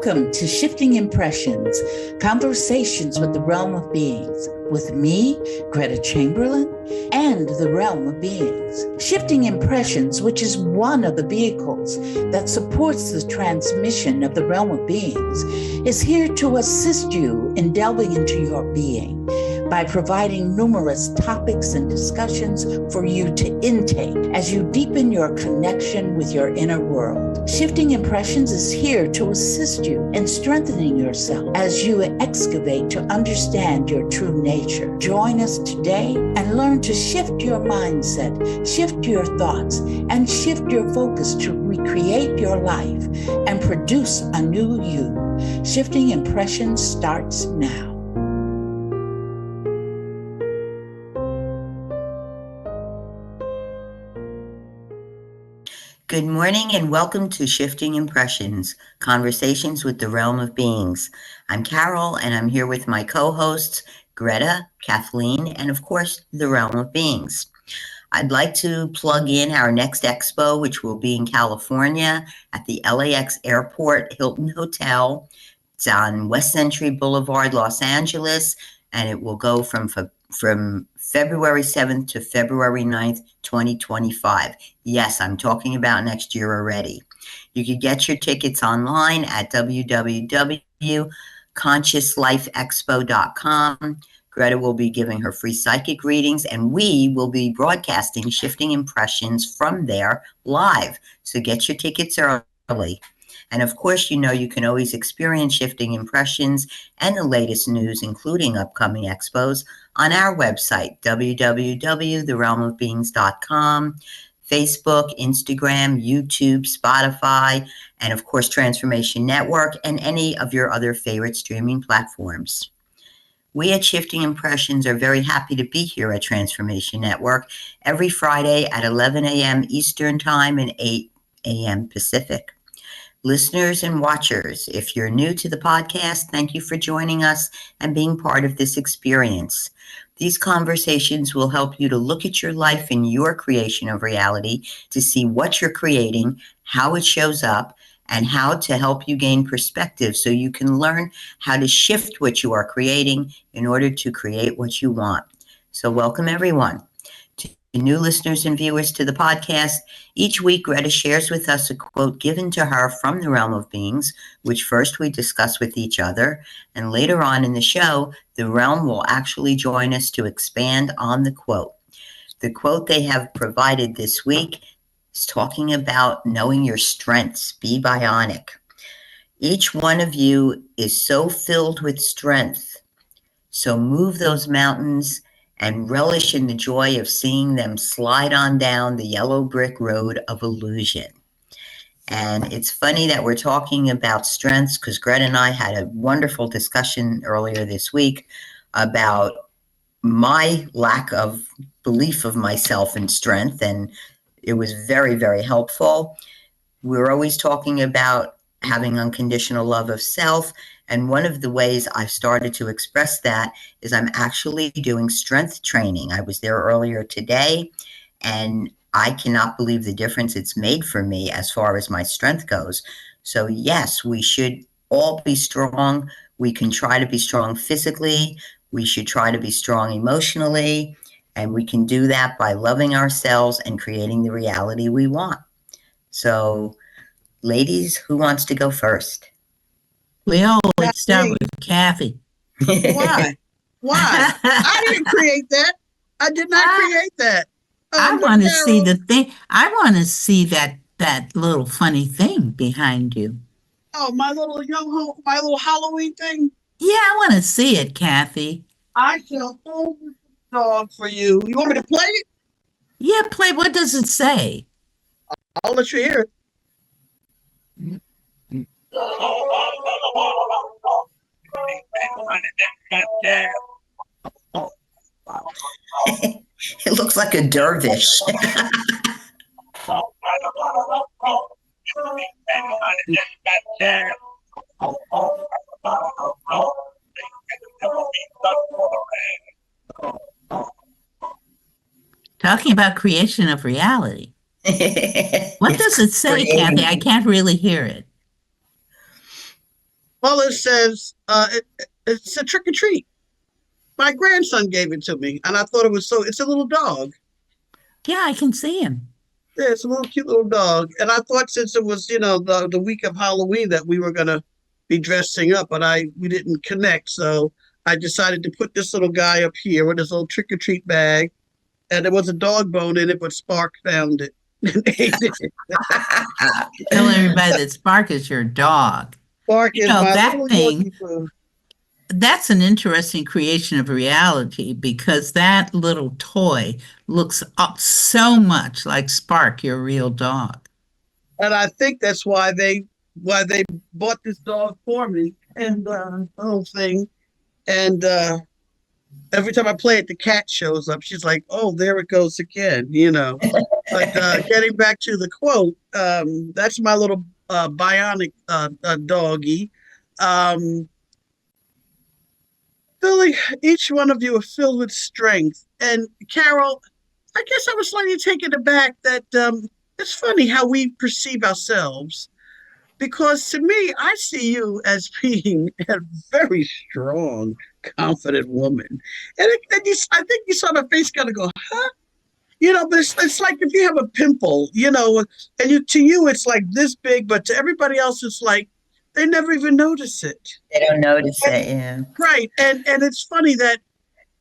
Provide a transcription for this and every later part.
Welcome to Shifting Impressions, Conversations with the Realm of Beings, with me, Gretta Chamberlain, and the Realm of Beings. Shifting Impressions, which is one of the vehicles that supports the transmission of the Realm of Beings, is here to assist you in delving into your being by providing numerous topics and discussions for you to intake as you deepen your connection with your inner world. Shifting Impressions is here to assist you in strengthening yourself as you excavate to understand your true nature. Join us today and learn to shift your mindset, shift your thoughts, and shift your focus to recreate your life and produce a new you. Shifting Impressions starts now. Good morning and welcome to Shifting Impressions, Conversations with the Realm of Beings. I'm Carol and I'm here with my co-hosts, Gretta, Kathleen, and of course, the Realm of Beings. I'd like to plug in our next expo, which will be in California at the LAX Airport Hilton Hotel. It's on West Century Boulevard, Los Angeles, and it will go from February 7th to February 9th, 2025. Yes, I'm talking about next year already. You can get your tickets online at www.consciouslifeexpo.com. Greta will be giving her free psychic readings, and we will be broadcasting Shifting Impressions from there live. So get your tickets early. And of course, you know you can always experience Shifting Impressions and the latest news, including upcoming expos, on our website, www.therealmofbeings.com, Facebook, Instagram, YouTube, Spotify, and of course, Transformation Network, and any of your other favorite streaming platforms. We at Shifting Impressions are very happy to be here at Transformation Network every Friday at 11 a.m. Eastern Time and 8 a.m. Pacific. Listeners and watchers, if you're new to the podcast, thank you for joining us and being part of this experience. These conversations will help you to look at your life and your creation of reality to see what you're creating, how it shows up, and how to help you gain perspective so you can learn how to shift what you are creating in order to create what you want. So welcome, everyone. New listeners and viewers to the podcast, each week Greta shares with us a quote given to her from the Realm of Beings, which first we discuss with each other, and later on in the show, the Realm will actually join us to expand on the quote. The quote they have provided this week is talking about knowing your strengths. Be bionic. Each one of you is so filled with strength, so move those mountains and relish in the joy of seeing them slide on down the yellow brick road of illusion. And it's funny that we're talking about strengths because Greta and I had a wonderful discussion earlier this week about my lack of belief of myself and strength, and it was very, very helpful. We're always talking about having unconditional love of self. And one of the ways I've started to express that is I'm actually doing strength training. I was there earlier today, and I cannot believe the difference it's made for me as far as my strength goes. So yes, we should all be strong. We can try to be strong physically. We should try to be strong emotionally. And we can do that by loving ourselves and creating the reality we want. So ladies, who wants to go first? We always start with Kathy. Why? Why? I didn't create that. I did not create that. I want to see the thing. I want to see that little funny thing behind you. Oh, my little Halloween thing? Yeah, I want to see it, Kathy. I shall hold the dog for you. You want me to play it? Yeah, play. What does it say? I'll let you hear it. It looks like a dervish. Talking about creation of reality. What does it say, Kathy? I can't really hear it. Lola says it's a trick or treat. My grandson gave it to me, and I thought it was so. It's a little dog. Yeah, I can see him. Yeah, it's a little cute little dog. And I thought since it was, the week of Halloween that we were gonna be dressing up, but we didn't connect. So I decided to put this little guy up here with his little trick or treat bag. And there was a dog bone in it, but Spark found it and ate it. Tell everybody that Spark is your dog. Spark is my that little thing, Yorkie food. that's an interesting creation of reality because that little toy looks up so much like Spark, your real dog. And I think that's why they bought this dog for me and the whole thing. And every time I play it, the cat shows up. She's like, "Oh, there it goes again," But getting back to the quote, that's my little bionic doggy. Um, Filling each one of you are filled with strength. And Carol, I guess I was slightly taken aback that it's funny how we perceive ourselves. Because to me, I see you as being a very strong, confident woman. I think you saw the face kind of go, huh? But it's like if you have a pimple, and to you it's like this big, but to everybody else it's like they never even notice it. They don't notice it, yeah. Right. And it's funny that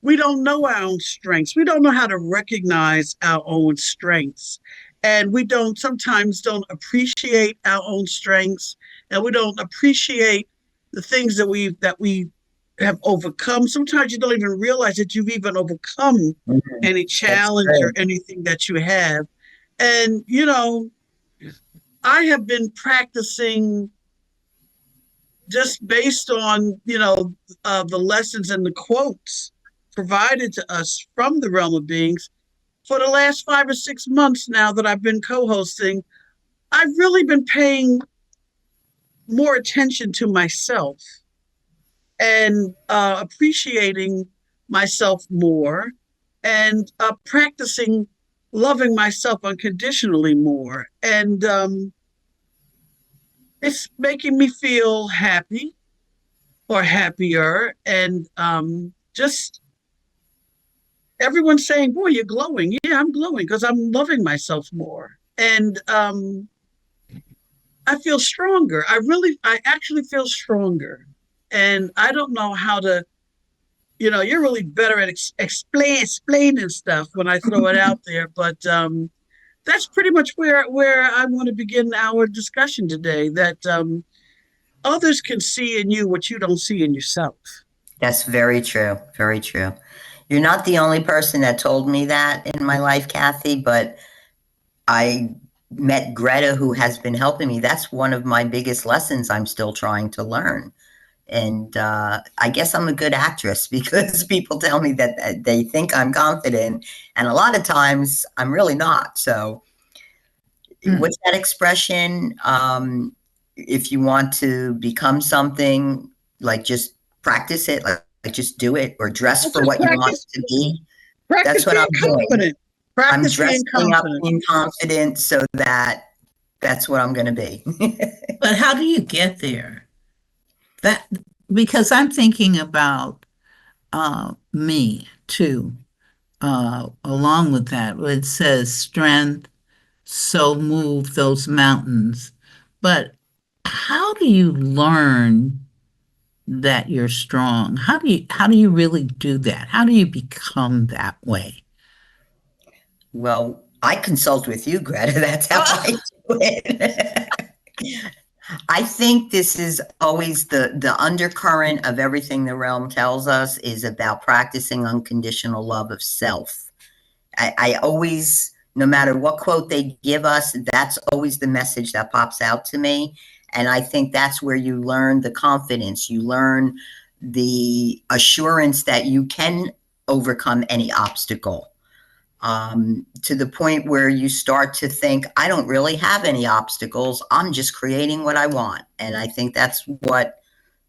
we don't know our own strengths. We don't know how to recognize our own strengths. And we sometimes don't appreciate our own strengths, and we don't appreciate the things that we have overcome. Sometimes you don't even realize that you've even overcome any challenge or anything that you have. And, I have been practicing just based on, the lessons and the quotes provided to us from the realm of beings for the last 5 or 6 months now that I've been co-hosting. I've really been paying more attention to myself and appreciating myself more and practicing loving myself unconditionally more. And it's making me feel happy or happier. And just everyone's saying, "Boy, you're glowing." Yeah, I'm glowing because I'm loving myself more. And I feel stronger. I actually feel stronger. And I don't know how to, you're really better at explaining stuff when I throw it out there. But that's pretty much where I want to begin our discussion today, that others can see in you what you don't see in yourself. That's very true. Very true. You're not the only person that told me that in my life, Kathy, but I met Greta, who has been helping me. That's one of my biggest lessons I'm still trying to learn. And I guess I'm a good actress because people tell me that they think I'm confident. And a lot of times I'm really not. So what's that expression? If you want to become something, like just practice it, like just do it, or dress for what you want to be. That's what I'm doing. I'm dressing up being confident so that's what I'm going to be. But how do you get there? Because I'm thinking about me too, along with that, where it says strength, so move those mountains. But how do you learn that you're strong? How do you really do that? How do you become that way? Well, I consult with you, Greta. That's how I do it. I think this is always the undercurrent of everything the realm tells us is about practicing unconditional love of self. I always, no matter what quote they give us, that's always the message that pops out to me. And I think that's where you learn the confidence, you learn the assurance that you can overcome any obstacle. To the point where you start to think, I don't really have any obstacles. I'm just creating what I want. And I think that's what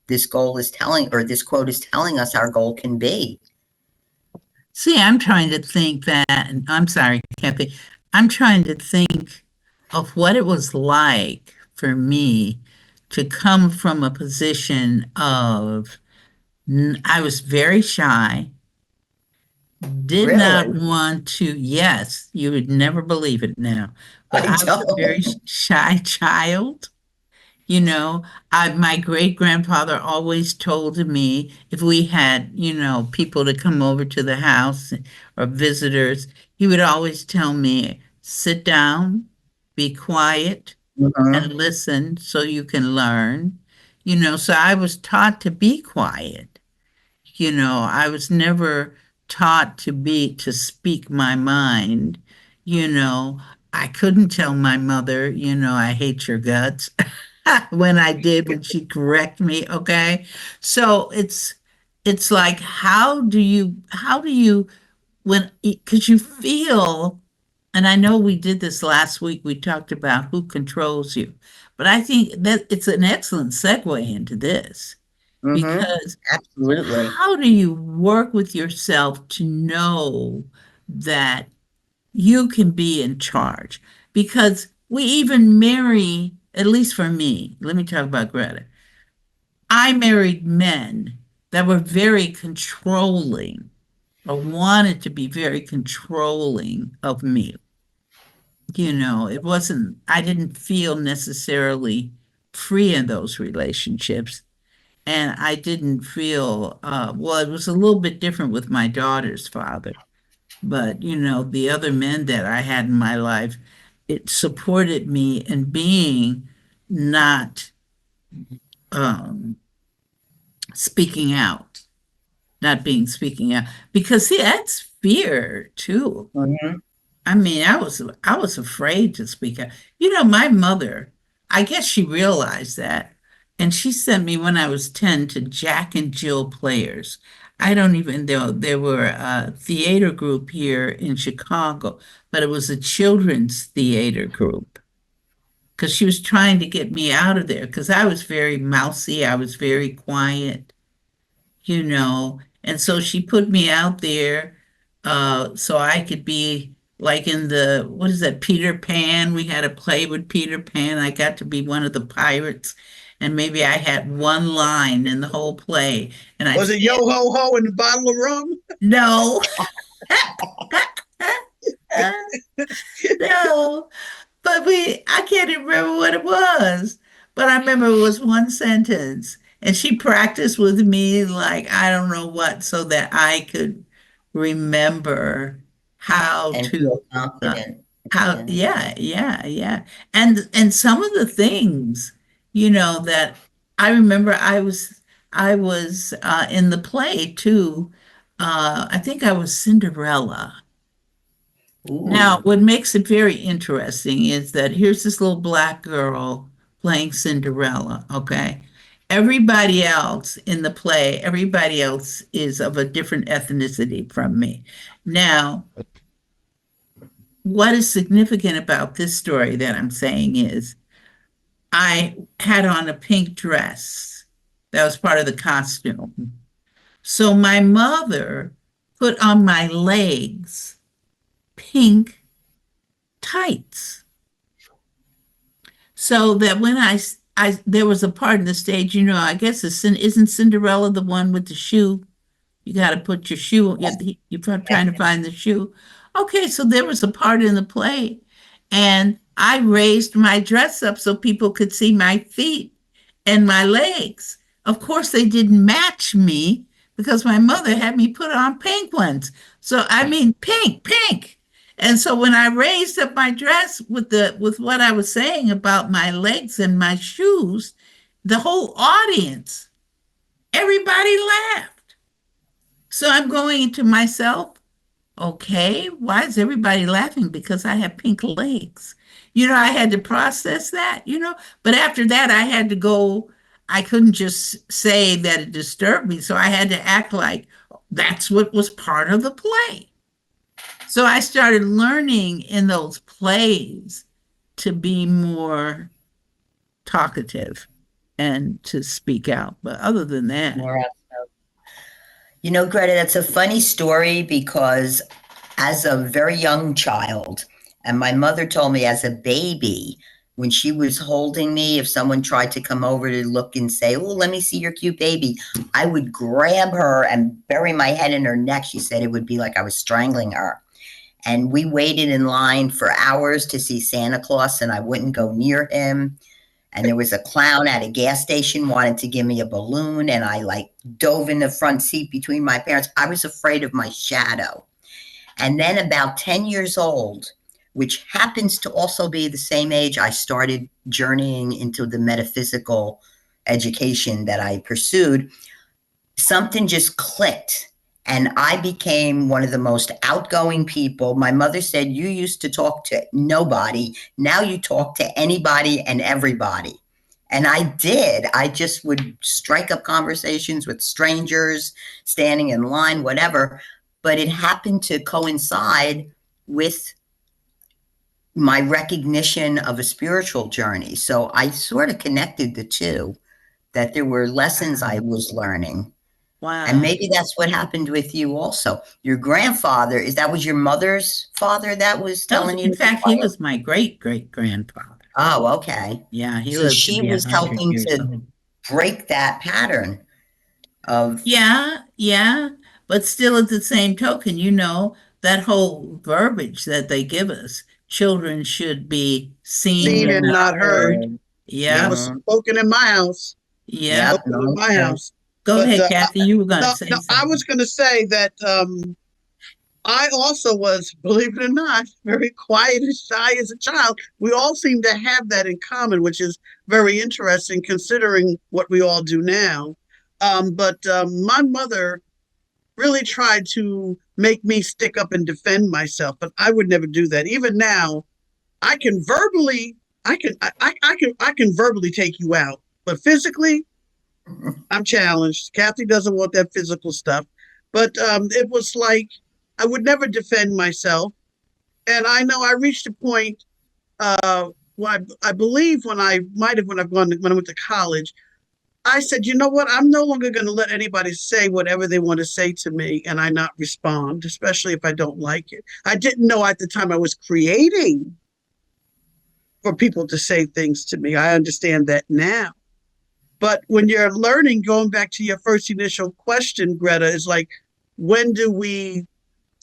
this goal is telling, or this quote is telling us our goal can be. See, I'm trying to think that, and I'm sorry, Kathy, I'm trying to think of what it was like for me to come from a position of I was very shy, did not Really? want to, yes, you would never believe it now, but I I was a very don't. shy child. You know, my great grandfather always told me if we had, people to come over to the house or visitors, he would always tell me, sit down, be quiet, and Mhm. listen so you can learn. So I was taught to be quiet. I was never taught to speak my mind. You know, I couldn't tell my mother, I hate your guts when I did when she correct me, okay? So it's like how do you when because you feel, and I know we did this last week, we talked about who controls you, but I think that it's an excellent segue into this Mhm. because Absolutely. how do you work with yourself to know that you can be in charge? Because we even marry, at least for me, let me talk about Greta. I married men that were very controlling or wanted to be very controlling of me. I didn't feel necessarily free in those relationships. And I didn't feel, well, it was a little bit different with my daughter's father. But, the other men that I had in my life, it supported me in being not um, speaking out, not being speaking out. Because, see, that's fear too. Mhm. I mean, I was afraid to speak out. My mother, I guess she realized that, and she sent me when I was 10 to Jack and Jill Players. I don't even know there were a theater group here in Chicago, but it was a children's theater group because she was trying to get me out of there because I was very mousy, I was very quiet. And so she put me out there so I could be like in the, what is that, Peter Pan? We had a play with Peter Pan. I got to be one of the pirates, and maybe I had one line in the whole play, and I'd Was it say, yo ho ho and a bottle of rum? no, no. But I can't even remember what it was. But I remember it was one sentence. And she practiced with me like I don't know what, so that I could remember how And to feel uh, confident. how Yeah. yeah, yeah, yeah. And some of the things, that I remember I was in the play too. I think I was Cinderella. Now, Ooh. what makes it very interesting is that here's this little black girl playing Cinderella, okay? Everybody else in the play, everybody else is of a different ethnicity from me. Now, what is significant about this story that I'm saying is I had on a pink dress. That was part of the costume. So my mother put on my legs pink tights. So that when there was a part in the stage, I guess isn't Cinderella the one with the shoe? You got to put your shoe, you're trying to find the shoe. Okay, so there was a part in the play, and I raised my dress up so people could see my feet and my legs. Of course, they didn't match me because my mother had me put on pink ones. So I mean, pink, pink. And so when I raised up my dress with what I was saying about my legs and my shoes, the whole audience, everybody laughed. So I'm going into myself, okay, why is everybody laughing? Because I have pink legs. I had to process that. But after that, I had to go, I couldn't just say that it disturbed me. So I had to act like that's what was part of the play. So I started learning in those plays to be more talkative and to speak out. But other than that, More outside. Greta, that's a funny story because as a very young child, and my mother told me as a baby, when she was holding me, if someone tried to come over to look and say, "Oh, let me see your cute baby," I would grab her and bury my head in her neck. She said it would be like I was strangling her. And we waited in line for hours to see Santa Claus, and I wouldn't go near him. And there was a clown at a gas station wanted to give me a balloon, and I like dove in the front seat between my parents. I was afraid of my shadow. And then about 10 years old, which happens to also be the same age I started journeying into the metaphysical education that I pursued, something just clicked. And I became one of the most outgoing people. My mother said, "You used to talk to nobody. Now you talk to anybody and everybody." And I did. I just would strike up conversations with strangers, standing in line, whatever. But it happened to coincide with my recognition of a spiritual journey. So I sort of connected the two, that there were lessons I was learning. Wow. And maybe that's what happened with you also. Your grandfather, that was your mother's father that was telling you? In fact, he was my great-great-grandfather. Oh, okay. Yeah, he So lived to she be was 100 helping years to old. break that pattern of. Yeah. But still, at the same token, that whole verbiage that they give us, children should be seen Seen and and not not heard. heard. That Yeah, was Mhm. spoken in my house. yeah. Yep. Spoken in No, my okay. house. Go But ahead, Kathy. You were going to no, say no, I was something. going to say that I also was, believe it or not, very quiet and shy as a child. We all seem to have that in common, which is very interesting considering what we all do now. But my mother really tried to make me stick up and defend myself, but I would never do that. Even now, I can verbally, I can verbally take you out, but physically, I'm challenged. Kathy doesn't want that physical stuff, but it was like I would never defend myself, and I know I reached a point. Well, I believe when I might have when I went to college, I said, you know what? I'm no longer going to let anybody say whatever they want to say to me and I not respond, especially if I don't like it. I didn't know at the time I was creating for people to say things to me. I understand that now. But when you're learning, going back to your first initial question, Greta, is like, when do we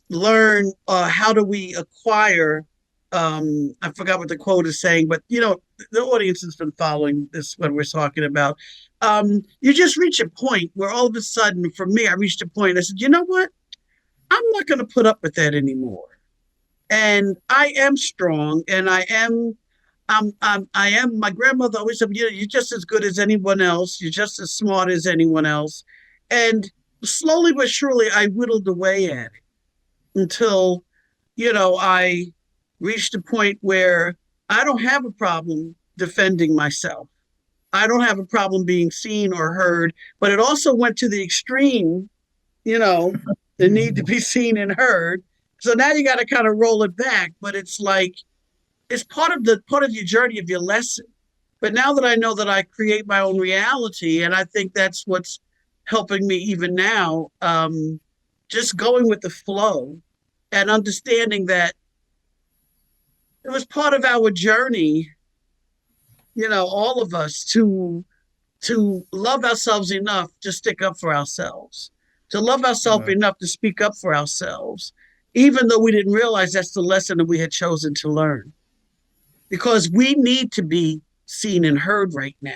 learn? How do we acquire? I forgot what the quote is saying, but the audience has been following this when we're talking about. You just reach a point where all of a sudden, for me, I reached a point. I said, you know what? I'm not going to put up with that anymore. And I am strong, and I am. My grandmother always said, you're just as good as anyone else. You're just as smart as anyone else. And slowly but surely, I whittled away at it until, I reached a point where I don't have a problem defending myself. I don't have a problem being seen or heard, but it also went to the extreme, you know, the need to be seen and heard. So now you got to kind of roll it back, but it's like it's part of your journey of your lesson. But now that I know that I create my own reality, and I think that's what's helping me even now, just going with the flow and understanding that it was part of our journey, all of us to love ourselves enough to stick up for ourselves, to love ourselves enough to speak up for ourselves, even though we didn't realize that's the lesson that we had chosen to learn. Because we need to be seen and heard right now.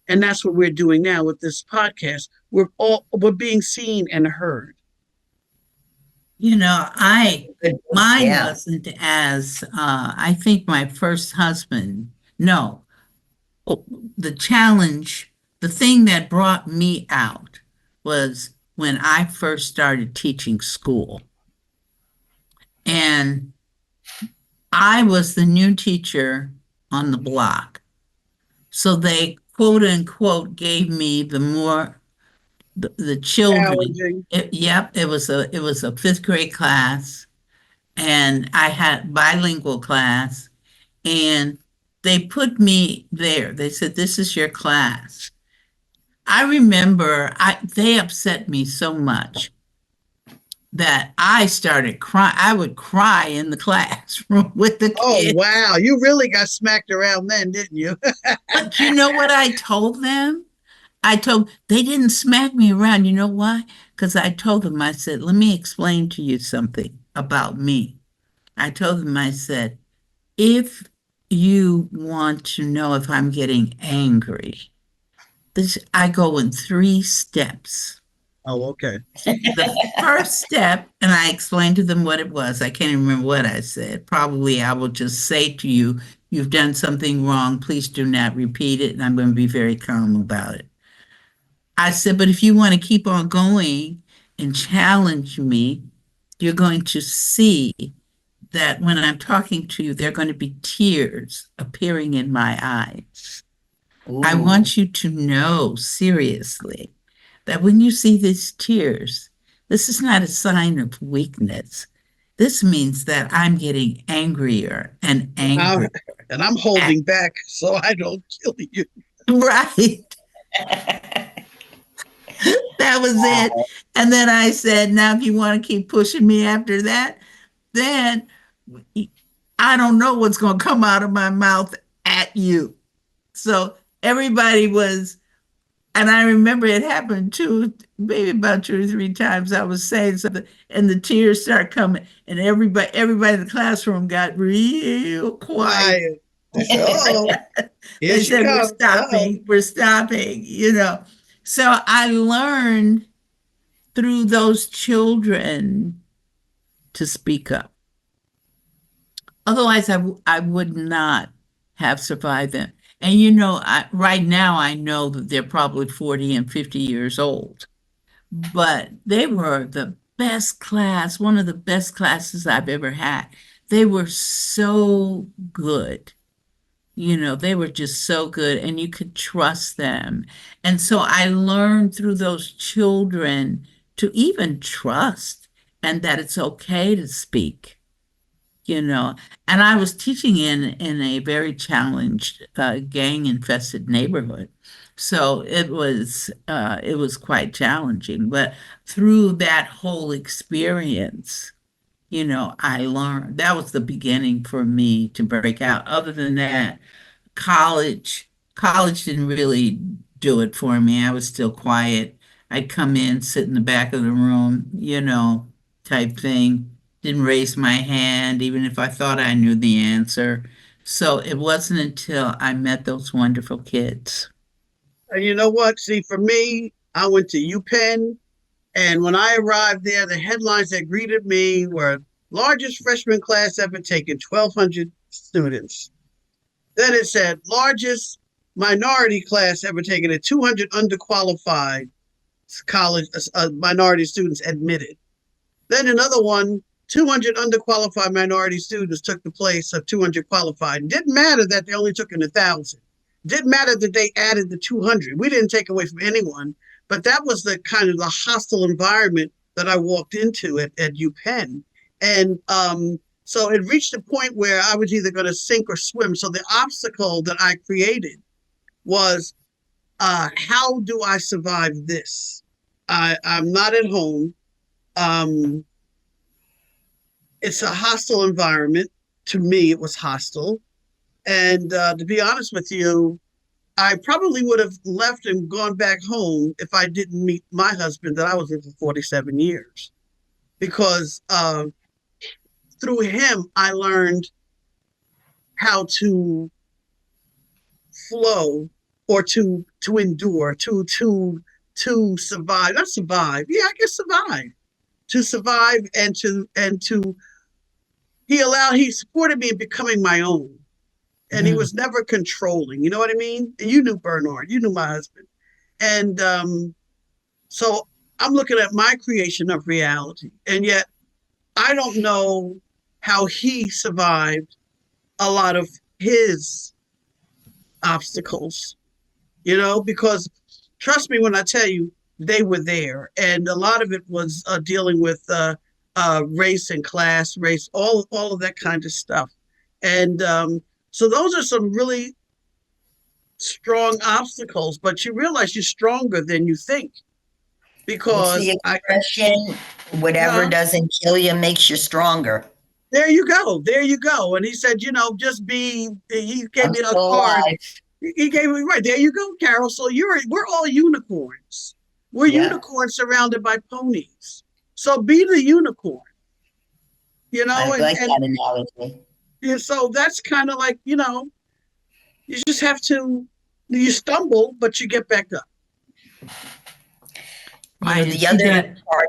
And that's what we're doing now with this podcast. We're being seen and heard. Mine Yeah. wasn't as, I think my first husband, no, the challenge, the thing that brought me out was when I first started teaching school. And I was the new teacher on the block. So they quote unquote gave me the children. Challenging. Yep, it was a fifth grade class, and I had bilingual class, and they put me there. They said, "This is your class." I remember they upset me so much that I started crying. I would cry in the classroom with the Oh, kids. wow. You really got smacked around then, didn't you? But you know what I told them? They didn't smack me around. You know why? Because I told them, I said, let me explain to you something about me. I told them, I said, if you want to know if I'm getting angry, I go in 3 steps. Oh, okay. The first step, and I explained to them what it was. I can't even remember what I said. Probably I will just say to you, you've done something wrong. Please do not repeat it. And I'm going to be very calm about it. I said, but if you want to keep on going and challenge me, you're going to see that when I'm talking to you, there are going to be tears appearing in my eyes. I Ooh. want you to know seriously that when you see these tears, this is not a sign of weakness. This means that I'm getting angrier and angrier. And I'm holding back so I don't kill you. Right. That was it. And then I said, now, if you want to keep pushing me after that, then I don't know what's going to come out of my mouth at you. So everybody was, and I remember it happened maybe about 2 or 3 times. I was saying something, and the tears start coming, and everybody in the classroom got real quiet. They said, oh, They said, we're stopping, So I learned through those children to speak up. Otherwise, I would not have survived them. And right now I know that they're probably 40 and 50 years old, but they were the best class, one of the best classes I've ever had. They were so good. They were just so good, and you could trust them. And so I learned through those children to even trust and that it's okay to speak. And I was teaching in a very challenged, gang-infested neighborhood, so it was quite challenging. But through that whole experience, I learned that was the beginning for me to break out. Other than that, college didn't really do it for me. I was still quiet. I'd come in, sit in the back of the room, type thing. Didn't raise my hand, even if I thought I knew the answer. So it wasn't until I met those wonderful kids. And you know what? See, for me, I went to UPenn, and when I arrived there, the headlines that greeted me were largest freshman class ever taken, 1,200 students. Then it said largest minority class ever taken, at 200 underqualified college minority students admitted. Then another one, 200 underqualified minority students took the place of 200 qualified. It didn't matter that they only took in 1,000. Didn't matter that they added the 200. We didn't take away from anyone, but that was the kind of the hostile environment that I walked into at UPenn. And so it reached a point where I was either going to sink or swim. So the obstacle that I created was, how do I survive this? I'm not at home. It's a hostile environment. To me, it was hostile. And to be honest with you, I probably would have left and gone back home if I didn't meet my husband that I was with for 47 years. Because through him, I learned how to flow, or to endure, to survive. Not survive. Yeah, I guess survive. To survive and to he supported me in becoming my own. And he was never controlling. You know what I mean? And you knew Bernard. You knew my husband. And so I'm looking at my creation of reality. And yet I don't know how he survived a lot of his obstacles, because trust me when I tell you, they were there. And a lot of it was dealing with race and class, all of that kind of stuff. And so those are some really strong obstacles, but you realize you're stronger than you think. What's Because the expression? Whatever Yeah. doesn't kill you makes you stronger. There you go. There you go. And he said, just be, he gave I'm me a still card. alive. He gave me, right. There you go, Carol. So we're all unicorns. We're Yeah, unicorns surrounded by ponies. So be the unicorn, I and, like that analogy. so that's kind of like, you just have to, you stumble, but you get back up. Right. And The see other that. part.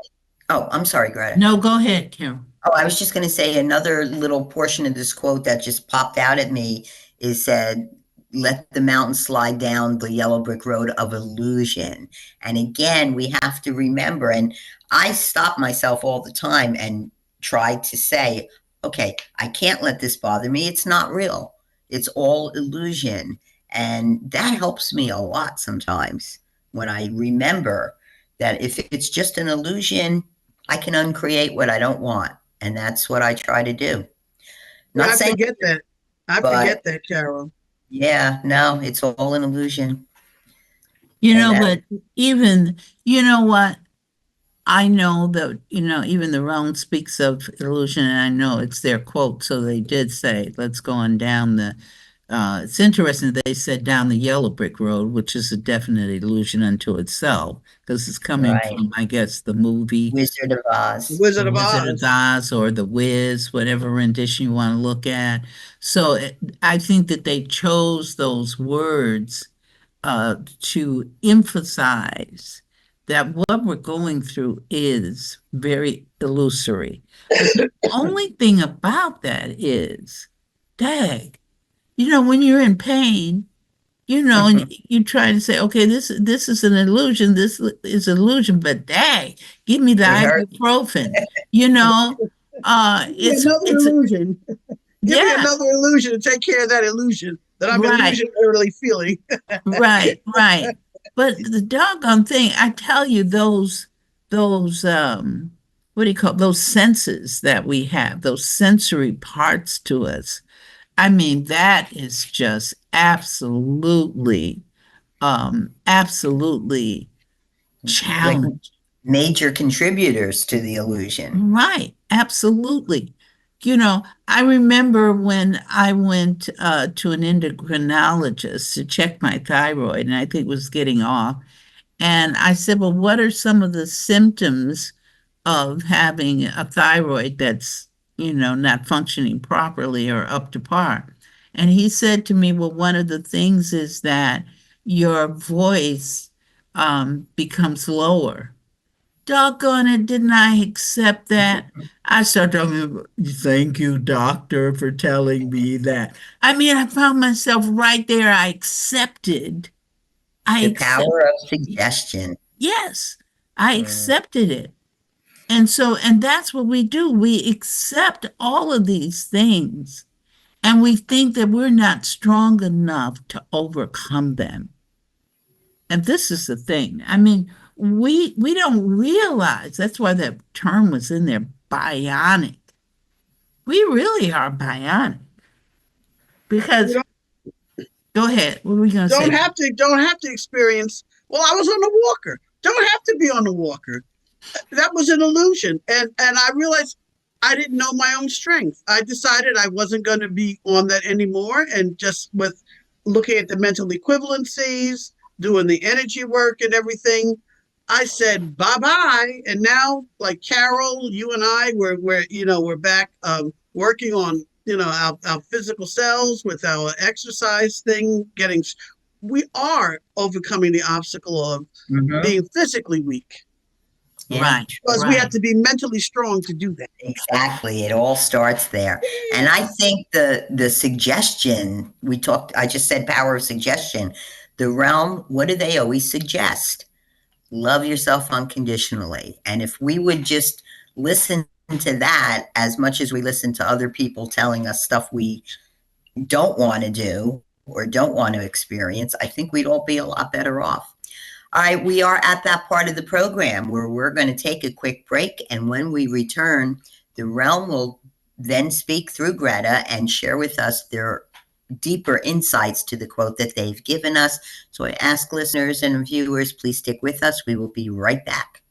Oh, I'm sorry, Greta. No, go ahead, Carol. Oh, I was just going to say another little portion of this quote that just popped out at me is said, let the mountain slide down the yellow brick road of illusion. And again, we have to remember, and I stop myself all the time and try to say, okay, I can't let this bother me. It's not real. It's all illusion. And that helps me a lot sometimes when I remember that if it's just an illusion, I can uncreate what I don't want. And that's what I try to do. Yeah, Not I saying, forget that. I but forget that, Carol. yeah, no, it's all an illusion. But even, what? I know that, even the realm speaks of illusion, and I know it's their quote. So they did say, let's go on down it's interesting they said down the yellow brick road, which is a definite illusion unto itself, because it's coming Right. from, I guess, the movie Wizard of Oz. Wizard The of Wizard of Oz. Oz or The Wiz, whatever rendition you want to look at. So I think that they chose those words to emphasize that what we're going through is very illusory. But the only thing about that is, dag, when you're in pain, and you try to say, okay, this is an illusion, this is an illusion, but dag, give me the It hurts. ibuprofen. It's Another illusion. Give me yeah, another illusion to take care of that illusion that I'm right. illusionarily feeling. Right. But the doggone thing, I tell you, those what do you call those senses that we have, those sensory parts to us. I mean, that is just absolutely Like challenging. major contributors to the illusion. Right, absolutely. I remember when I went to an endocrinologist to check my thyroid, and I think it was getting off. And I said, well, what are some of the symptoms of having a thyroid that's, not functioning properly or up to par? And he said to me, well, one of the things is that your voice becomes lower. Doggone it, didn't I accept that? I started talking, thank you, doctor, for telling me that. I mean, I found myself right there. I The accepted. power of suggestion. Yes, I accepted it. And that's what we do. We accept all of these things and we think that we're not strong enough to overcome them. And this is the thing. I mean, we don't realize that's why that term was in there, bionic. We really are bionic. Because go ahead. What were we going to say? Don't have to experience. Well, I was on the walker. Don't have to be on the walker. That was an illusion. And I realized I didn't know my own strength. I decided I wasn't going to be on that anymore. And just with looking at the mental equivalencies, doing the energy work and everything, I said bye-bye. And now, like Carol, you and I, we're back working on, our physical selves with our exercise thing, we are overcoming the obstacle of being physically weak. Yeah. Right. Because we have to be mentally strong to do that. Exactly. It all starts there. And I think the suggestion I just said power of suggestion. The realm, what do they always suggest? Love yourself unconditionally. And if we would just listen to that as much as we listen to other people telling us stuff we don't want to do or don't want to experience, I think we'd all be a lot better off. All right, we are at that part of the program where we're going to take a quick break. And when we return, the realm will then speak through Greta and share with us their deeper insights to the quote that they've given us. So I ask listeners and viewers, please stick with us. We will be right back.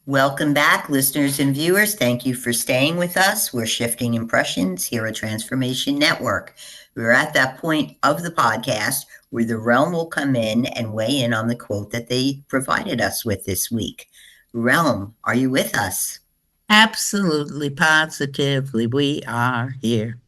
Welcome back, listeners and viewers. Thank you for staying with us. We're Shifting Impressions here at Transformation Network. We're at that point of the podcast where the realm will come in and weigh in on the quote that they provided us with this week. Realm, are you with us? Absolutely, positively, we are here.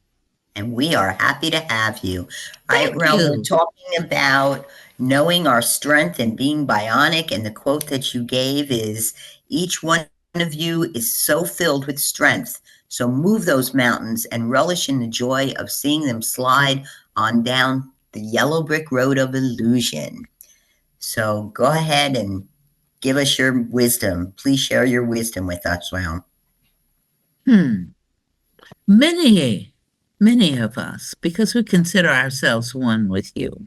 And we are happy to have you. All right, Thank Realm, you. we're talking about knowing our strength and being bionic. And the quote that you gave is, each one of you is so filled with strength. So move those mountains and relish in the joy of seeing them slide on down the yellow brick road of illusion. So go ahead and give us your wisdom. Please share your wisdom with us, Realm. Many of us, because we consider ourselves one with you,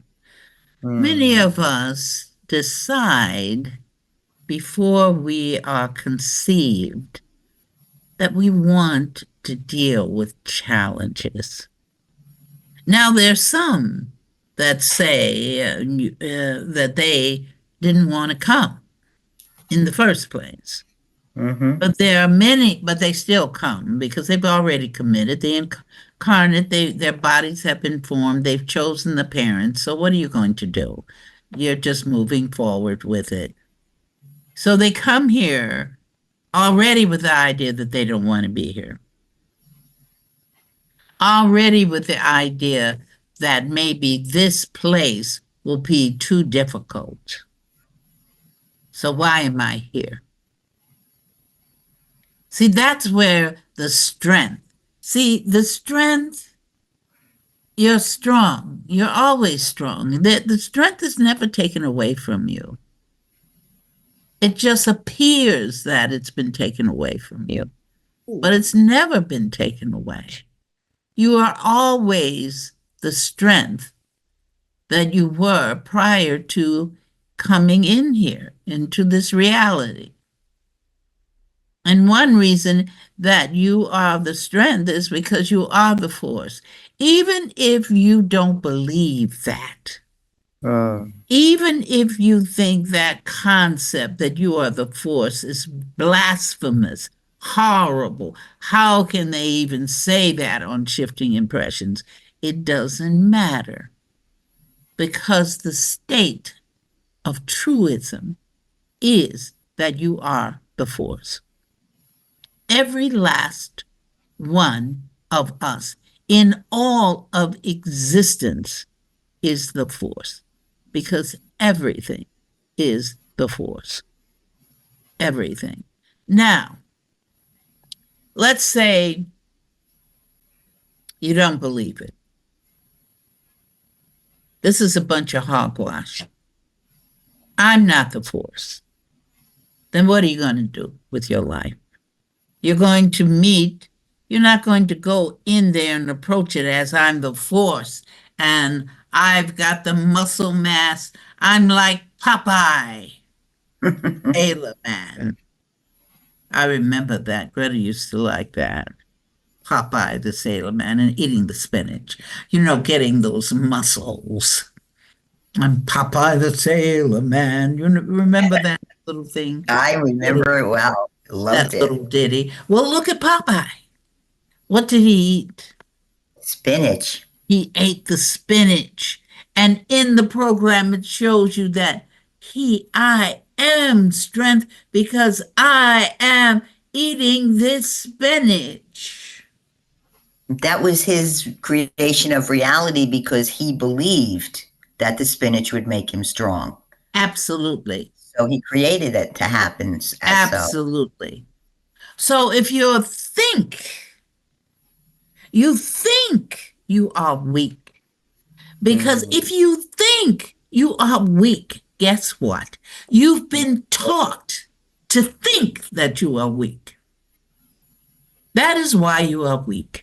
many of us decide before we are conceived that we want to deal with challenges. Now, there's some that say that they didn't want to come in the first place. But there are many, but they still come because they've already committed. The incarnate, their bodies have been formed. They've chosen the parents. So what are you going to do? You're just moving forward with it. So they come here already with the idea that they don't want to be here. Already with the idea that maybe this place will be too difficult. So why am I here? See, that's where the strength. See, the strength, you're strong. You're always strong. The strength is never taken away from you. It just appears that it's been taken away from you, but it's never been taken away. You are always the strength that you were prior to coming in here, into this reality. And one reason that you are the strength is because you are the force. Even if you don't believe that, even if you think that concept that you are the force is blasphemous, horrible, how can they even say that on Shifting Impressions? It doesn't matter, because the state of truism is that you are the force. Every last one of us in all of existence is the force, because everything is the force. Everything. Now, let's say you don't believe it. This is a bunch of hogwash. I'm not the force. Then what are you going to do with your life? You're going to meet, you're not going to go in there and approach it as I'm the force and I've got the muscle mass. I'm like Popeye, Sailor Man. I remember that. Greta used to like that. Popeye the Sailor Man and eating the spinach. You know, getting those muscles. I'm Popeye the Sailor Man. You remember that little thing? I remember it well. Loved That it. little ditty. Well, look at Popeye. What did he eat? Spinach. He ate the spinach. And in the program, it shows you that I am strength because I am eating this spinach. That was his creation of reality because he believed that the spinach would make him strong. Absolutely. So he created it to happen. Absolutely. So if you think you are weak, because if you think you are weak, guess what? You've been taught to think that you are weak. That is why you are weak.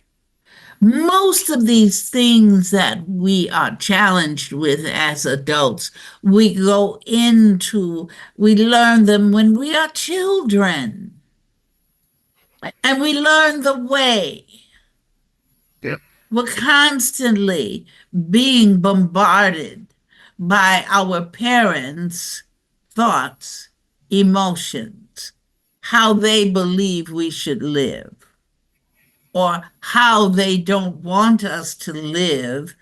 Most of these things that we are challenged with as adults, we learn them when we are children. And we learn the way. Yep. We're constantly being bombarded by our parents' thoughts, emotions, how they believe we should live or how they don't want us to live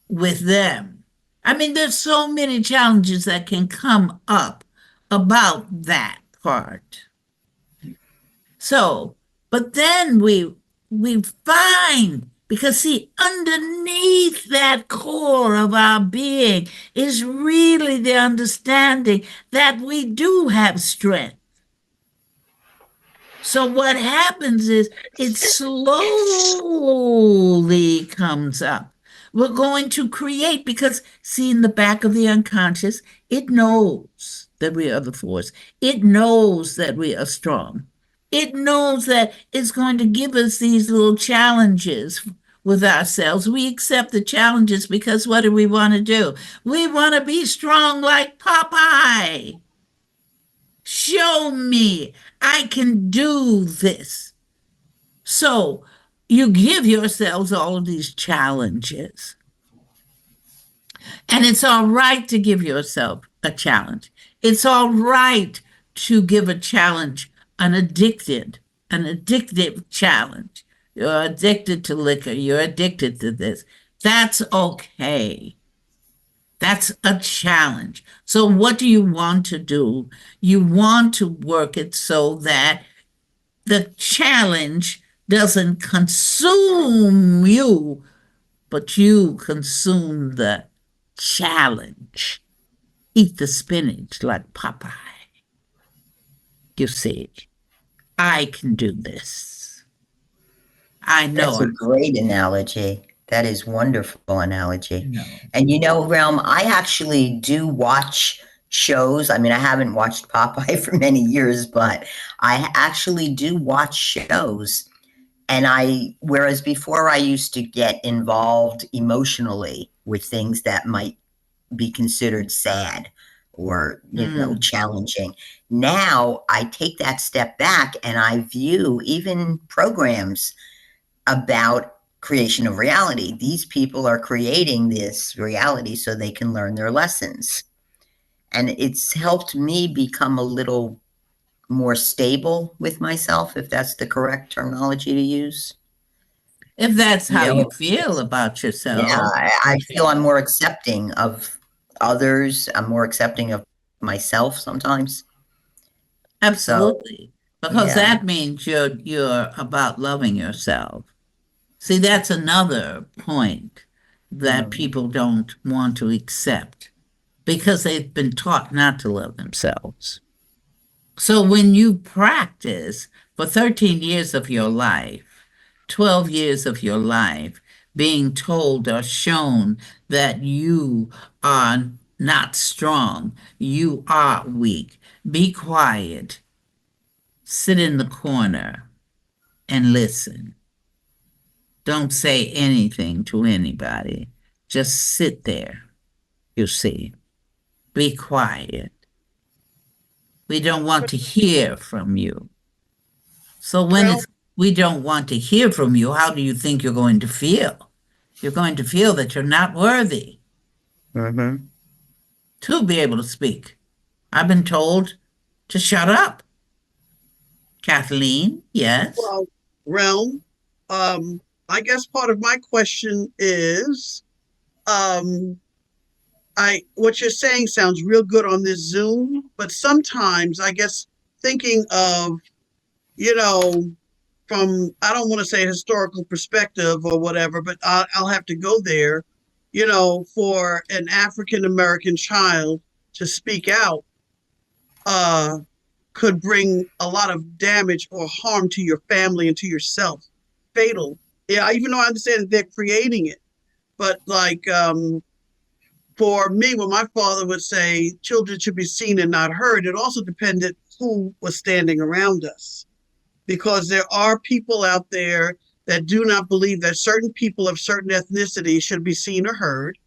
with them. I mean, there's so many challenges that can come up about that part. So, but then we find, because see, underneath that core of our being is really the understanding that we do have strength. So what happens is it slowly comes up. We're going to create, because see, in the back of the unconscious, it knows that we are the force. It knows that we are strong. It knows that it's going to give us these little challenges with ourselves. We accept the challenges because what do we want to do? We want to be strong like Popeye. Show me I can do this. So you give yourselves all of these challenges. And it's all right to give yourself a challenge. It's all right to give a challenge, an addictive challenge. You're addicted to liquor. You're addicted to this. That's okay. That's a challenge. So what do you want to do? You want to work it so that the challenge doesn't consume you, but you consume the challenge. Eat the spinach like Popeye. You see, I can do this. I know. That's a great analogy. That is wonderful analogy. No. And Realm, I actually do watch shows. I mean, I haven't watched Popeye for many years, but I actually do watch shows. And whereas before I used to get involved emotionally with things that might be considered sad or, challenging. Now I take that step back and I view even programs about creation of reality. These people are creating this reality so they can learn their lessons. And it's helped me become a little more stable with myself, if that's the correct terminology to use. If that's how you feel about yourself. Yeah, I feel I'm more accepting of others. I'm more accepting of myself sometimes. Absolutely. Because that means you're about loving yourself. See, that's another point that people don't want to accept because they've been taught not to love themselves. So when you practice for 13 years of your life, 12 years of your life, being told or shown that you are not strong, you are weak, be quiet, sit in the corner and listen. Don't say anything to anybody. Just sit there, you see. Be quiet. We don't want to hear from you. So when we don't want to hear from you, how do you think you're going to feel? You're going to feel that you're not worthy to be able to speak. I've been told to shut up. Kathleen, yes? Well, Realm, I guess part of my question is, what you're saying sounds real good on this Zoom, but sometimes I guess thinking of, from, I don't want to say historical perspective or whatever, but I'll have to go there, for an African American child to speak out, could bring a lot of damage or harm to your family and to yourself. Fatal. Yeah, even though I understand that they're creating it. But for me, when my father would say children should be seen and not heard, it also depended who was standing around us. Because there are people out there that do not believe that certain people of certain ethnicities should be seen or heard.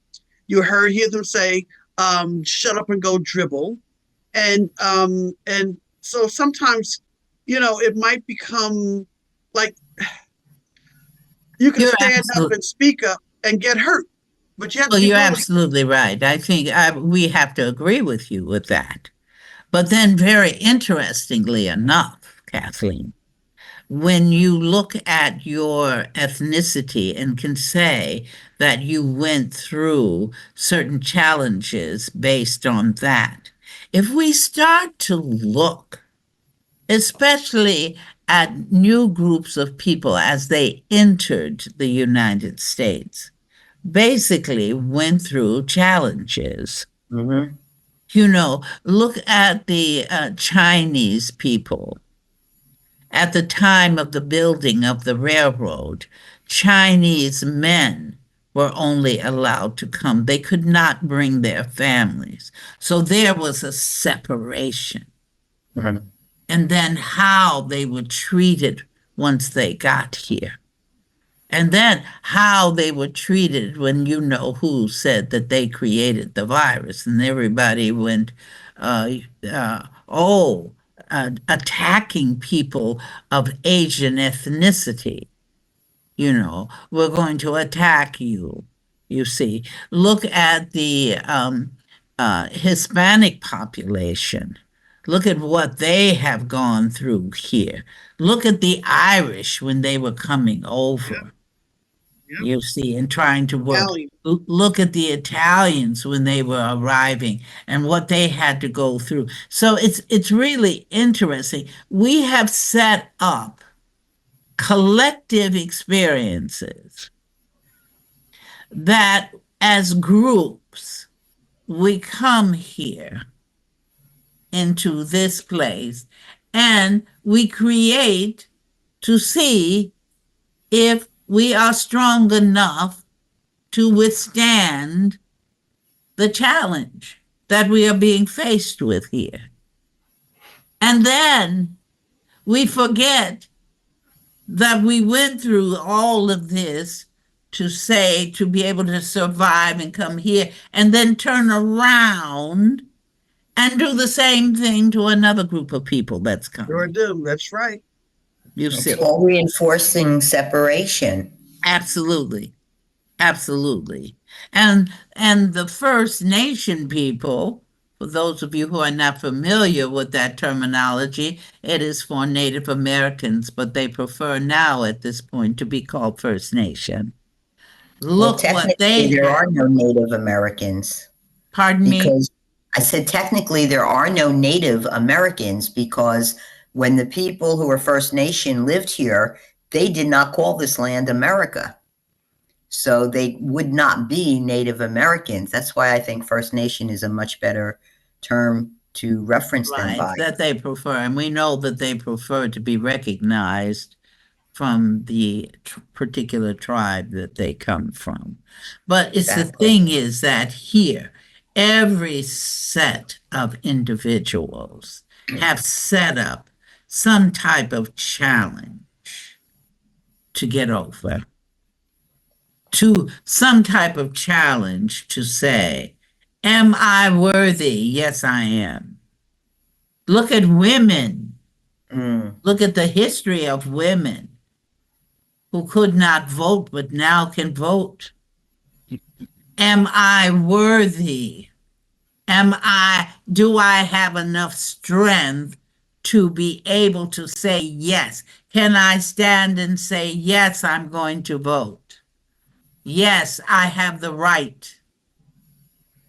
You hear them say, shut up and go dribble. And so sometimes, it might become like you can stand up and speak up and get hurt. But you have to you're absolutely right. I think we have to agree with you with that. But then, very interestingly enough, Kathleen, when you look at your ethnicity and can say that you went through certain challenges based on that, if we start to look, especially at new groups of people as they entered the United States, basically went through challenges. Mm-hmm. You know, look at the Chinese people. At the time of the building of the railroad, Chinese men were only allowed to come. They could not bring their families. So there was a separation. Mm-hmm. And then how they were treated once they got here. And then how they were treated when you know who said that they created the virus, and everybody went, attacking people of Asian ethnicity. You know, we're going to attack you. You see, look at the Hispanic population. Look at what they have gone through here. Look at the Irish when they were coming over. Yep. You see, and trying to work. Italian. Look at the Italians when they were arriving and what they had to go through. So it's really interesting. We have set up collective experiences that as groups, we come here into this place and we create to see if we are strong enough to withstand the challenge that we are being faced with here. And then we forget that we went through all of this to be able to survive and come here and then turn around and do the same thing to another group of people that's coming. Sure do. That's right. You It's see. all reinforcing separation. Absolutely. Absolutely. And the First Nation people, for those of you who are not familiar with that terminology, it is for Native Americans, but they prefer now at this point to be called First Nation. Look what they there have. are no Native Americans. Pardon me? Because I said technically there are no Native Americans because when the people who were First Nation lived here, they did not call this land America. So they would not be Native Americans. That's why I think First Nation is a much better term to reference them by. That they prefer. And we know that they prefer to be recognized from the particular tribe that they come from. But it's the thing is that here, every set of individuals have set up some type of challenge to get over, to some type of challenge to say, am I worthy? Yes, I am. Look at women. Look at the history of women who could not vote but now can vote. Am I worthy? Do I have enough strength to be able to say yes? Can I stand and say, yes, I'm going to vote? Yes, I have the right.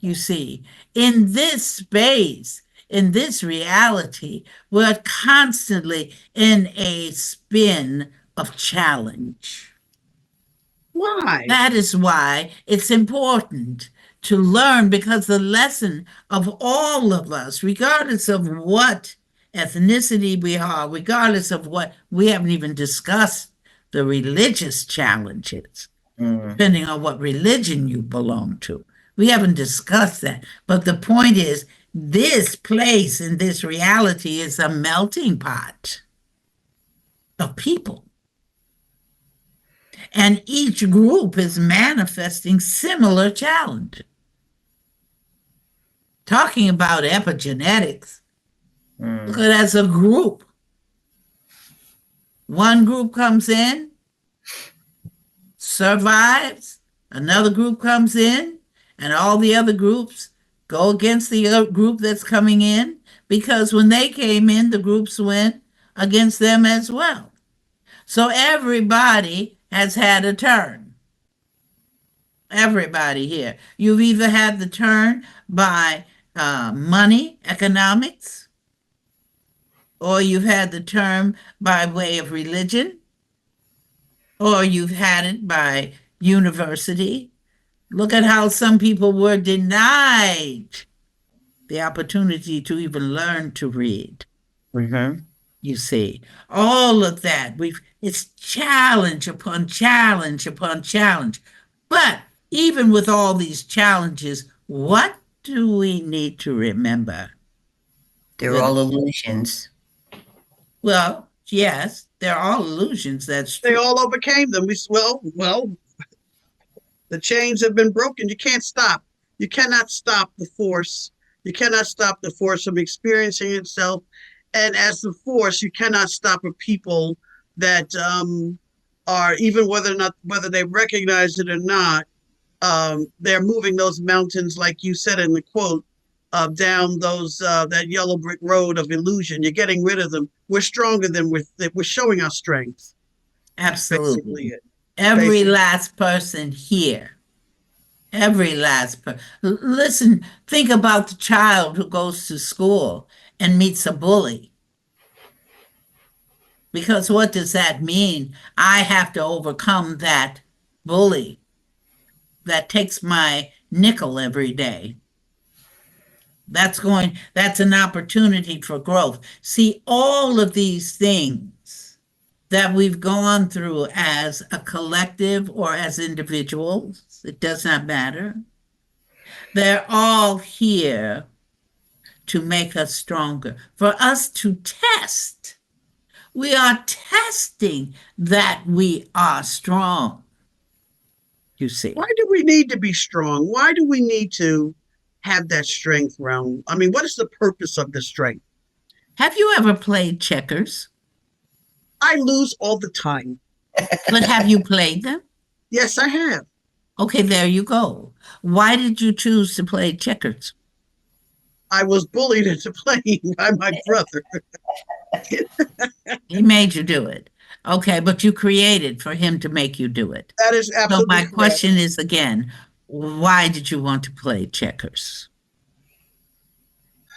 You see, in this space, in this reality, we're constantly in a spin of challenge. Why? That is why it's important to learn, because the lesson of all of us, regardless of what ethnicity we are, regardless of what, we haven't even discussed the religious challenges, depending on what religion you belong to. We haven't discussed that. But the point is, this place in this reality is a melting pot of people. And each group is manifesting similar challenges. Talking about epigenetics, look at it as a group. One group comes in, survives, another group comes in, and all the other groups go against the other group that's coming in, because when they came in, the groups went against them as well. So everybody has had a turn. Everybody here. You've either had the turn by money, economics, or you've had the turn by way of religion, or you've had it by university. Look at how some people were denied the opportunity to even learn to read. Mm-hmm. You see, all of that, it's challenge upon challenge upon challenge. But even with all these challenges, what do we need to remember? They're all illusions. Well, yes, they're all illusions. That's true. They all overcame them. Well, the chains have been broken. You can't stop. You cannot stop the force. You cannot stop the force from experiencing itself. And as the force, you cannot stop a people that are, even whether they recognize it or not, they're moving those mountains, like you said in the quote, down that yellow brick road of illusion. You're getting rid of them. We're stronger than we're showing our strength. Absolutely. Every last person here. Every last person. Listen, think about the child who goes to school and meets a bully. Because what does that mean? I have to overcome that bully that takes my nickel every day. That's an opportunity for growth. See, all of these things that we've gone through as a collective or as individuals, it does not matter. They're all here to make us stronger, for us to test. We are testing that we are strong. You see. Why do we need to be strong? Why do we need to have that strength around? I mean, what is the purpose of the strength? Have you ever played checkers? I lose all the time. But have you played them? Yes, I have. Okay, there you go. Why did you choose to play checkers? I was bullied into playing by my brother. He made you do it. Okay, but you created for him to make you do it. That is absolutely So my correct. question is again, why did you want to play checkers?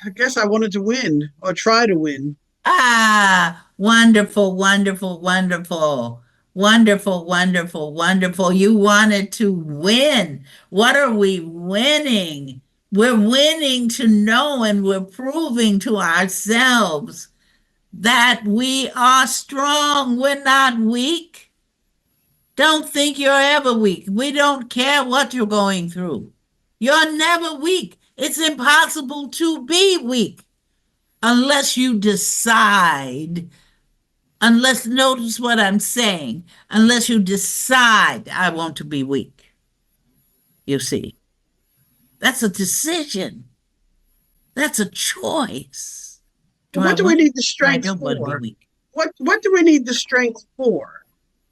I guess I wanted to win or try to win. Ah, wonderful, wonderful, wonderful. Wonderful, wonderful, wonderful. You wanted to win. What are we winning? We're winning to know, and we're proving to ourselves that we are strong. We're not weak. Don't think you're ever weak. We don't care what you're going through. You're never weak. It's impossible to be weak unless you decide. Notice what I'm saying, unless you decide I want to be weak. You see, that's a decision. That's a choice. What do we need the strength for? What do we need the strength for?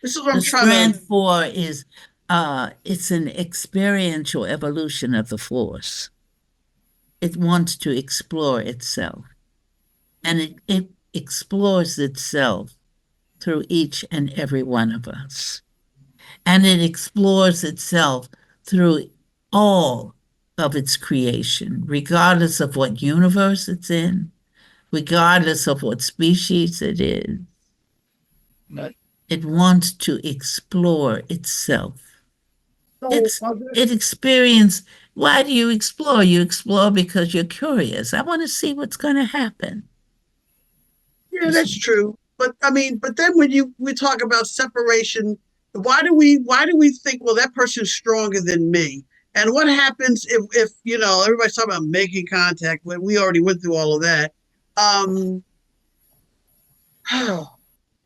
This is what I'm trying to. The strength for is, it's an experiential evolution of the force. It wants to explore itself, and it explores itself through each and every one of us. And it explores itself through all of its creation, regardless of what universe it's in, regardless of what species it is. But it wants to explore itself. It experience. Why do you explore? You explore because you're curious. I want to see what's going to happen. Yeah, that's true. But then when we talk about separation, why do we think, well, that person's stronger than me? And what happens if everybody's talking about making contact when we already went through all of that?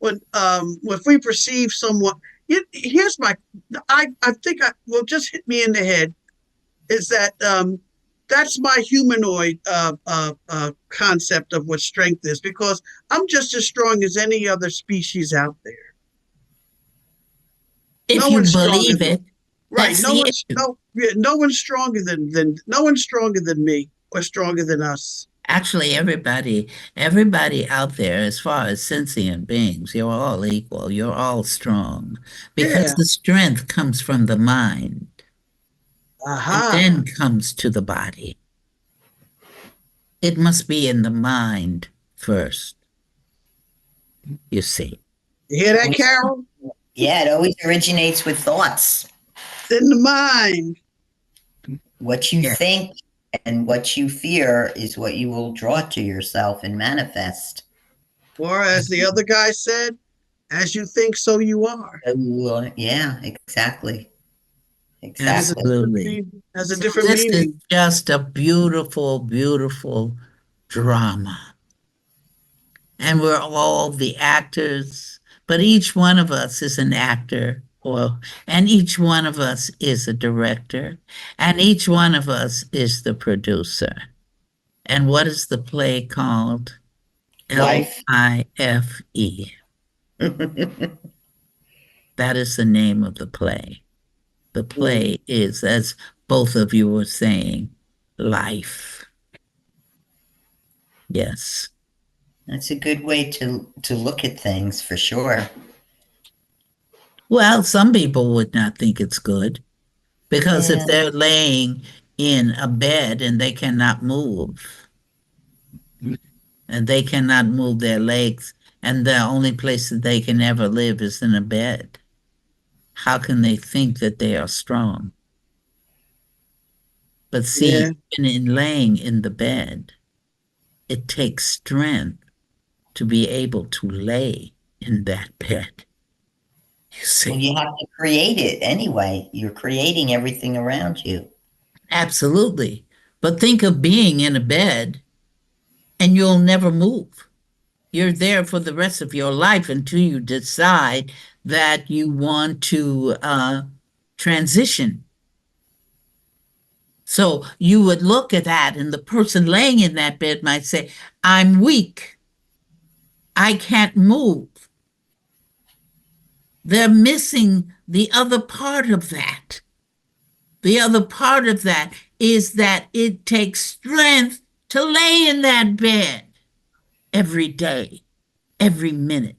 If we perceive someone, here's I think will just hit me in the head is that that's my humanoid concept of what strength is, because I'm just as strong as any other species out there. If you believe it, right? No one's stronger than me or stronger than us. Actually, everybody out there, as far as sentient beings, you're all equal. You're all strong because Yeah. the strength comes from the mind and Aha. then comes to the body. It must be in the mind first, you see. You hear that, Carol? Yeah, it always originates with thoughts. It's in the mind. What you Yeah. think and what you fear is what you will draw to yourself and manifest. Or as the other guy said, as you think, so you are. Yeah, exactly. Has a Exactly. different Absolutely. meaning. Has a So different this is meaning. just a beautiful, beautiful drama. And we're all the actors, but each one of us is an actor, and each one of us is a director, and each one of us is the producer. And what is the play called? Life. Life. That is the name of the play. The play is, as both of you were saying, life. Yes. That's a good way to look at things for sure. Well, some people would not think it's good because if Yeah. they're laying in a bed and they cannot move, and they cannot move their legs, and the only place that they can ever live is in a bed, how can they think that they are strong? But see, Yeah. even in laying in the bed, it takes strength to be able to lay in that bed. You Well, see, you have to create it anyway. You're creating everything around you. absolutely. But think of being in a bed and you'll never move. You're there for the rest of your life until you decide that you want to transition. So you would look at that, and the person laying in that bed might say, I'm weak. I can't move. They're missing the other part of that. The other part of that is that it takes strength to lay in that bed every day, every minute.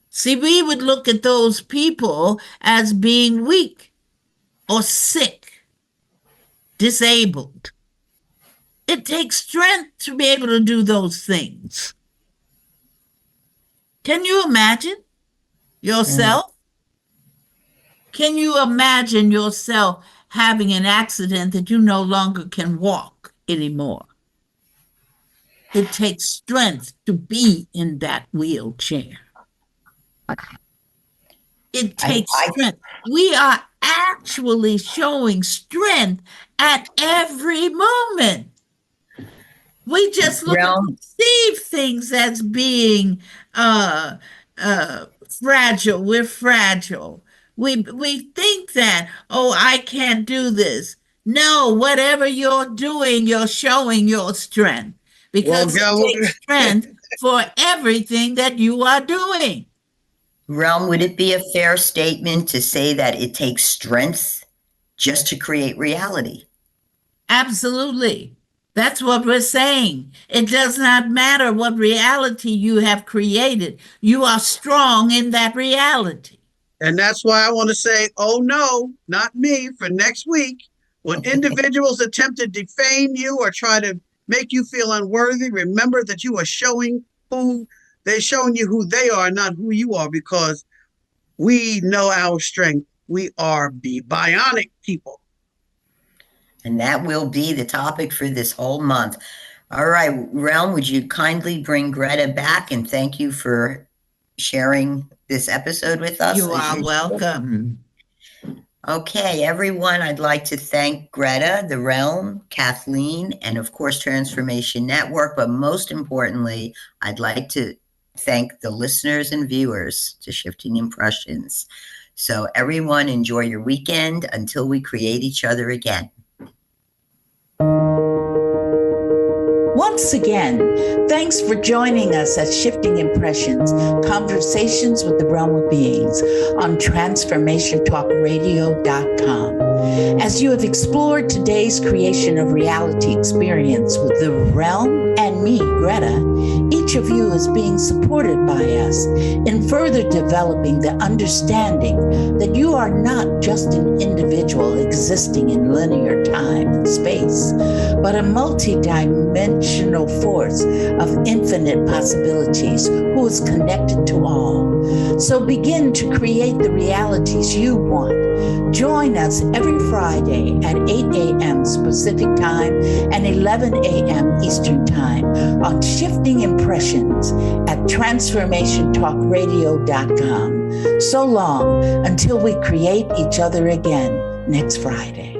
See, we would look at those people as being weak or sick, disabled. It takes strength to be able to do those things. Can you imagine yourself? Can you imagine yourself having an accident that you no longer can walk anymore? It takes strength to be in that wheelchair. It takes strength. We are actually showing strength at every moment. We just look at Realm. perceive things as being fragile. We're fragile. We think that, oh, I can't do this. No, whatever you're doing, you're showing your strength Well, because it takes strength for everything that you are doing. Realm, would it be a fair statement to say that it takes strength just to create reality? Absolutely. That's what we're saying. It does not matter what reality you have created. You are strong in that reality. And that's why I want to say, oh no, not me, for next week. When individuals attempt to defame you or try to make you feel unworthy, remember that you are showing they're showing you who they are, not who you are, because we know our strength. We are the bionic people. And that will be the topic for this whole month. All right, Realm, would you kindly bring Gretta back, and thank you for sharing this episode with us? You are welcome. Okay, everyone, I'd like to thank Gretta, the Realm, Kathleen, and of course, Transformation Network. But most importantly, I'd like to thank the listeners and viewers to Shifting Impressions. So everyone, enjoy your weekend until we create each other again. Once again, thanks for joining us at Shifting Impressions, Conversations with the Realm of Beings on TransformationTalkRadio.com. As As you have explored today's creation of reality experience with the realm and me, Greta, each of you is being supported by us in further developing the understanding that you are not just an individual existing in linear time and space, but a multi-dimensional force of infinite possibilities who is connected to all. So begin to create the realities you want. Join us every Friday at 8 a.m. Pacific Time and 11 a.m. Eastern Time on Shifting Impressions at transformationtalkradio.com. So long until we create each other again next Friday.